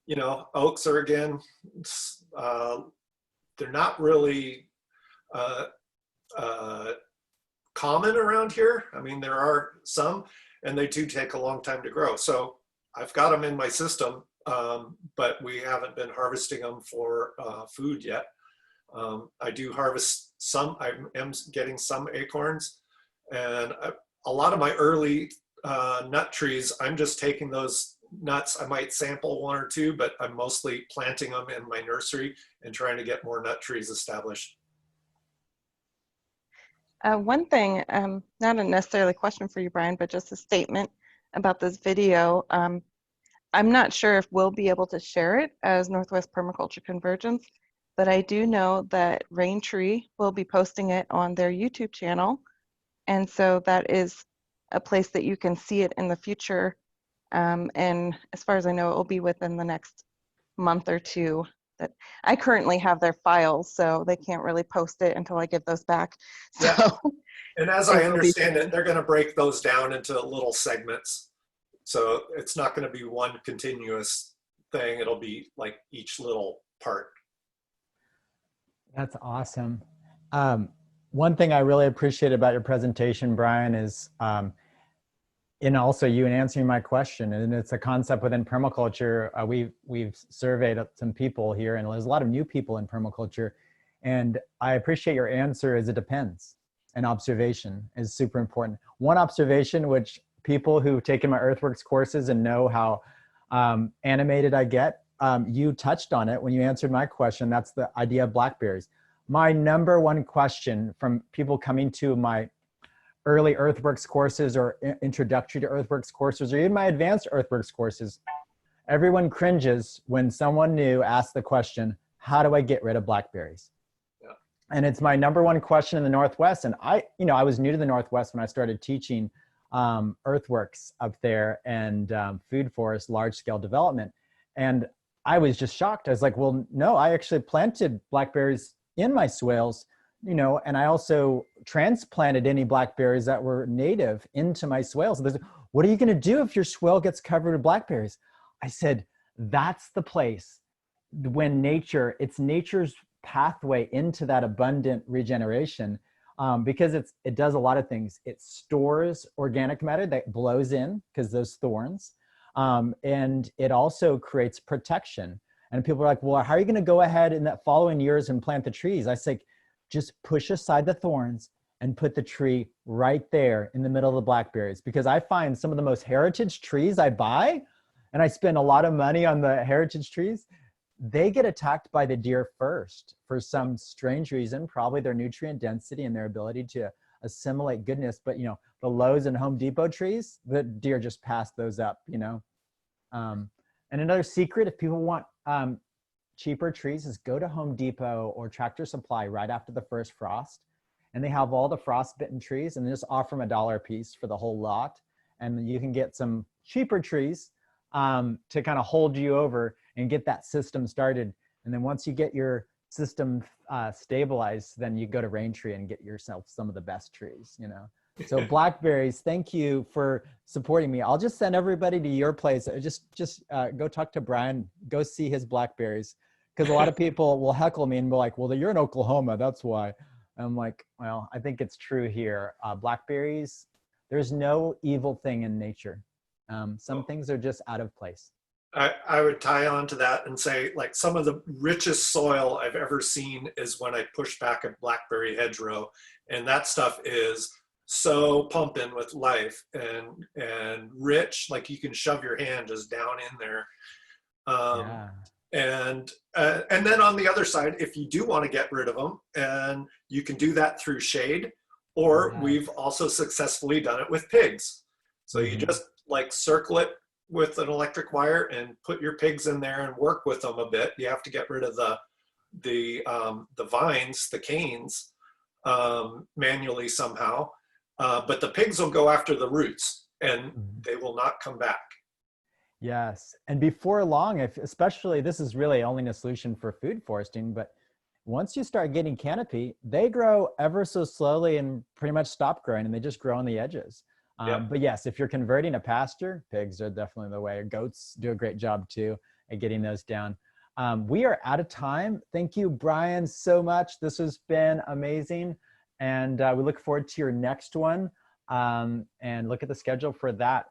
You know, oaks are, again, they're not really common around here. I mean, there are some, and they do take a long time to grow. So I've got them in my system, but we haven't been harvesting them for food yet. I do harvest some. I am getting some acorns, and a lot of my early nut trees, I'm just taking those nuts. I might sample 1 or 2, but I'm mostly planting them in my nursery and trying to get more nut trees established. One thing, not a necessarily question for you, Brian, but just a statement about this video. I'm not sure if we'll be able to share it as Northwest Permaculture Convergence, but I do know that Raintree will be posting it on their YouTube channel. And so that is a place that you can see it in the future. And as far as I know, it will be within the next month or 2. That I currently have their files, so they can't really post it until I give those back. So, yeah. And as I understand it, they're going to break those down into little segments. So it's not going to be one continuous thing. It'll be like each little part. That's awesome. One thing I really appreciate about your presentation, Brian, is and also you in answering my question, and it's a concept within permaculture. We've surveyed some people here, and there's a lot of new people in permaculture, and I appreciate your answer is it depends. And observation is super important. One observation, which people who've taken my earthworks courses and know how animated I get, you touched on it when you answered my question. That's the idea of blackberries. My #1 question from people coming to my early earthworks courses or introductory to earthworks courses or even my advanced earthworks courses, everyone cringes when someone new asks the question, how do I get rid of blackberries? Yeah. And it's my #1 question in the Northwest. And I was new to the Northwest when I started teaching earthworks up there and food forest, large scale development. And I was just shocked. I was like, well, no, I actually planted blackberries in my swales, you know, and I also transplanted any blackberries that were native into my swales. And what are you going to do if your swale gets covered with blackberries? I said, that's the place when nature, it's nature's pathway into that abundant regeneration, because it does a lot of things. It stores organic matter that blows in because those thorns, and it also creates protection. And people are like, well, how are you going to go ahead in that following years and plant the trees? I say, just push aside the thorns and put the tree right there in the middle of the blackberries. Because I find some of the most heritage trees I buy, and I spend a lot of money on the heritage trees, they get attacked by the deer first for some strange reason, probably their nutrient density and their ability to assimilate goodness. But, you know, the Lowe's and Home Depot trees, the deer just pass those up, you know. And another secret, if people want cheaper trees, is go to Home Depot or Tractor Supply right after the first frost. And they have all the frostbitten trees, and they just offer them $1 a piece for the whole lot. And you can get some cheaper trees to kind of hold you over and get that system started. And then once you get your system stabilized, then you go to Raintree and get yourself some of the best trees, you know. So blackberries, thank you for supporting me. I'll just send everybody to your place. Just go talk to Brian, go see his blackberries. Because a lot of people will heckle me and be like, well, you're in Oklahoma, that's why. I'm like, well, I think it's true here. Blackberries, there's no evil thing in nature. Some things are just out of place. I would tie on to that and say, like, some of the richest soil I've ever seen is when I push back a blackberry hedgerow, and that stuff is so pumping with life and rich, like you can shove your hand just down in there. Yeah. And then on the other side, if you do want to get rid of them, and you can do that through shade, or we've also successfully done it with pigs. So you just like circle it with an electric wire and put your pigs in there and work with them a bit. You have to get rid of the vines, the canes, manually somehow. But the pigs will go after the roots, and they will not come back. Yes. And before long, especially this is really only a solution for food foresting, but once you start getting canopy, they grow ever so slowly and pretty much stop growing, and they just grow on the edges. But yes, if you're converting a pasture, pigs are definitely the way. Goats do a great job too at getting those down. We are out of time. Thank you, Brian, so much. This has been amazing. And we look forward to your next one, and look at the schedule for that.